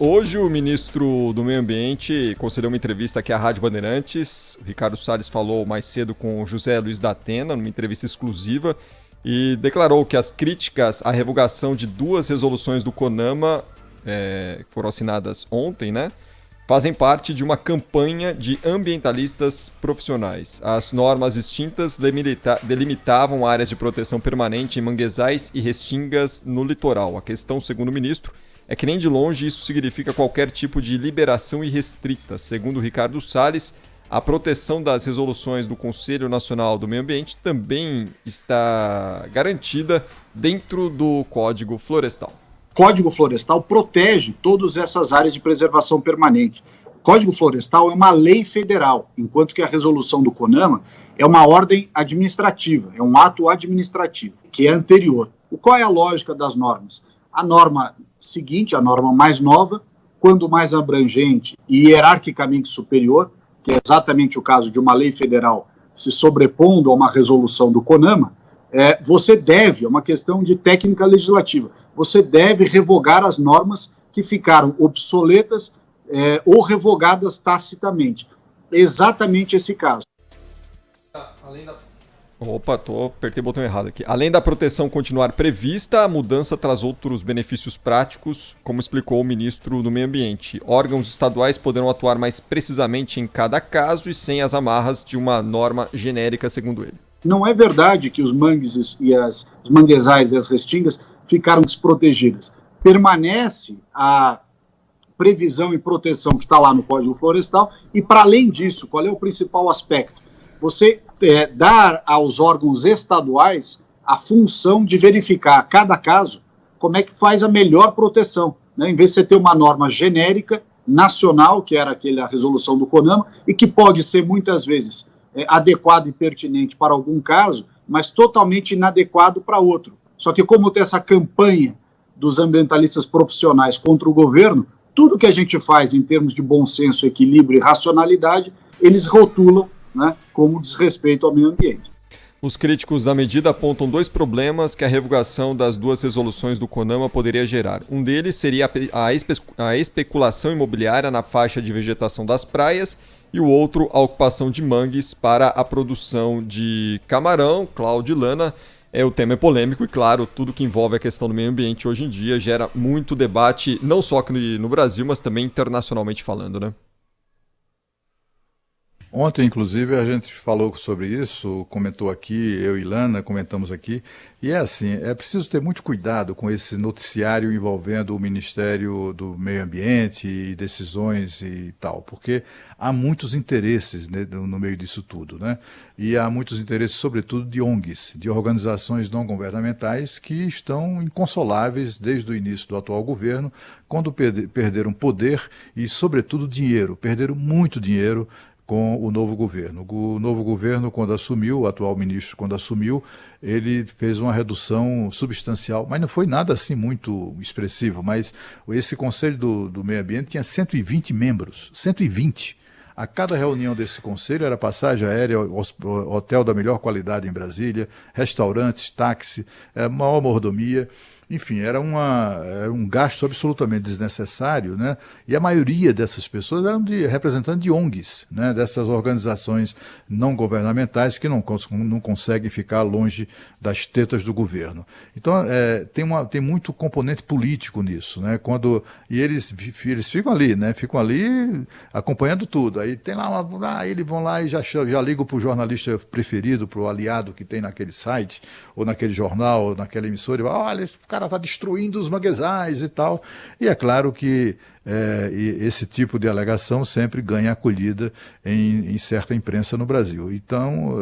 Hoje o ministro do Meio Ambiente concedeu uma entrevista aqui à Rádio Bandeirantes. O Ricardo Salles falou mais cedo com o José Luiz da Atena, numa entrevista exclusiva, e declarou que as críticas à revogação de 2 resoluções do CONAMA, que foram assinadas ontem, né, fazem parte de uma campanha de ambientalistas profissionais. As normas extintas delimitavam áreas de proteção permanente em manguezais e restingas no litoral. A questão, segundo o ministro, é que nem de longe isso significa qualquer tipo de liberação irrestrita. Segundo Ricardo Salles, a proteção das resoluções do Conselho Nacional do Meio Ambiente também está garantida dentro do Código Florestal. Código Florestal protege todas essas áreas de preservação permanente. O Código Florestal é uma lei federal, enquanto que a resolução do CONAMA é uma ordem administrativa, é um ato administrativo, que é anterior. Qual é a lógica das normas? A norma seguinte, a norma mais nova, quando mais abrangente e hierarquicamente superior, que é exatamente o caso de uma lei federal se sobrepondo a uma resolução do CONAMA, você deve, é uma questão de técnica legislativa, você deve revogar as normas que ficaram obsoletas ou revogadas tacitamente. É exatamente esse caso. Apertei o botão errado aqui. Além da proteção continuar prevista, a mudança traz outros benefícios práticos, como explicou o ministro do Meio Ambiente. Órgãos estaduais poderão atuar mais precisamente em cada caso e sem as amarras de uma norma genérica, segundo ele. Não é verdade que os mangues e os manguezais e as restingas ficaram desprotegidas. Permanece a previsão e proteção que está lá no Código Florestal e, para além disso, qual é o principal aspecto? Você dar aos órgãos estaduais a função de verificar a cada caso como é que faz a melhor proteção, né? Em vez de você ter uma norma genérica, nacional, que era a resolução do CONAMA, e que pode ser muitas vezes adequado e pertinente para algum caso, mas totalmente inadequado para outro. Só que como tem essa campanha dos ambientalistas profissionais contra o governo, tudo que a gente faz em termos de bom senso, equilíbrio e racionalidade, eles rotulam, né, como desrespeito ao meio ambiente. Os críticos da medida apontam 2 problemas que a revogação das 2 resoluções do CONAMA poderia gerar. Um deles seria a especulação imobiliária na faixa de vegetação das praias e o outro, a ocupação de mangues para a produção de camarão. Cláudio e Lana, o tema é polêmico e, claro, tudo que envolve a questão do meio ambiente hoje em dia gera muito debate, não só aqui no Brasil, mas também internacionalmente falando, né? Ontem, inclusive, a gente falou sobre isso, comentou aqui, eu e Lana comentamos aqui, e é assim, é preciso ter muito cuidado com esse noticiário envolvendo o Ministério do Meio Ambiente e decisões e tal, porque há muitos interesses, né, no meio disso tudo, né? E há muitos interesses, sobretudo, de ONGs, de organizações não governamentais que estão inconsoláveis desde o início do atual governo, quando perderam poder e, sobretudo, dinheiro, perderam muito dinheiro com o novo governo. O novo governo, quando assumiu, o atual ministro, quando assumiu, ele fez uma redução substancial, mas não foi nada assim muito expressivo, mas esse Conselho do Meio Ambiente tinha 120 membros, 120. A cada reunião desse conselho era passagem aérea, hotel da melhor qualidade em Brasília, restaurantes, táxi, maior mordomia. Enfim, era um gasto absolutamente desnecessário, né? E a maioria dessas pessoas eram representantes de ONGs, né? Dessas organizações não governamentais que não conseguem ficar longe das tetas do governo. Então, tem muito componente político nisso, né? E eles ficam ali, né? Ficam ali acompanhando tudo. Aí tem lá eles vão lá e já ligam para o jornalista preferido, para o aliado que tem naquele site, ou naquele jornal, ou naquela emissora, e falam, olha, esse cara está destruindo os manguezais e tal. E é claro que esse tipo de alegação sempre ganha acolhida em certa imprensa no Brasil. Então,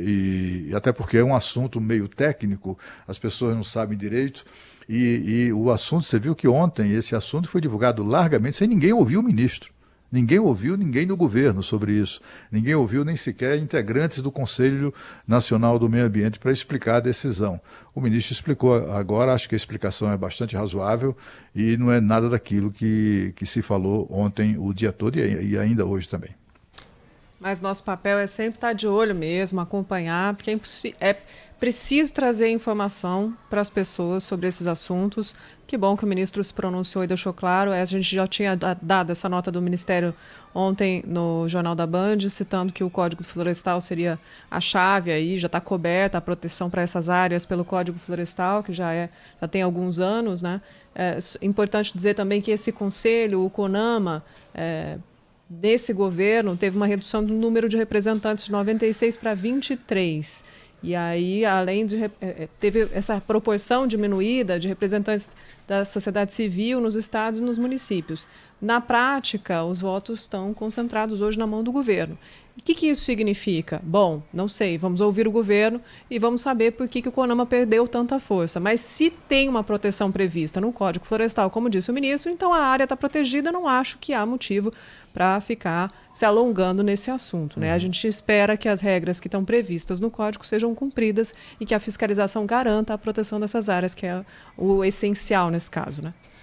e até porque é um assunto meio técnico, as pessoas não sabem direito, e o assunto, você viu que ontem esse assunto foi divulgado largamente, sem ninguém ouvir o ministro. Ninguém ouviu ninguém do governo sobre isso. Ninguém ouviu nem sequer integrantes do Conselho Nacional do Meio Ambiente para explicar a decisão. O ministro explicou agora, acho que a explicação é bastante razoável e não é nada daquilo que se falou ontem o dia todo e ainda hoje também. Mas nosso papel é sempre estar de olho mesmo, acompanhar, porque preciso trazer informação para as pessoas sobre esses assuntos. Que bom que o ministro se pronunciou e deixou claro. A gente já tinha dado essa nota do Ministério ontem no Jornal da Band, citando que o Código Florestal seria a chave aí, já está coberta a proteção para essas áreas pelo Código Florestal, que já tem alguns anos, né? É importante dizer também que esse conselho, o CONAMA, desse governo, teve uma redução do número de representantes de 96 para 23. E aí, além de teve essa proporção diminuída de representantes da sociedade civil nos estados e nos municípios. Na prática, os votos estão concentrados hoje na mão do governo. O que isso significa? Bom, não sei, vamos ouvir o governo e vamos saber por que o CONAMA perdeu tanta força. Mas se tem uma proteção prevista no Código Florestal, como disse o ministro, então a área está protegida, não acho que há motivo para ficar se alongando nesse assunto, né? A gente espera que as regras que estão previstas no Código sejam cumpridas e que a fiscalização garanta a proteção dessas áreas, que é o essencial nesse caso, né?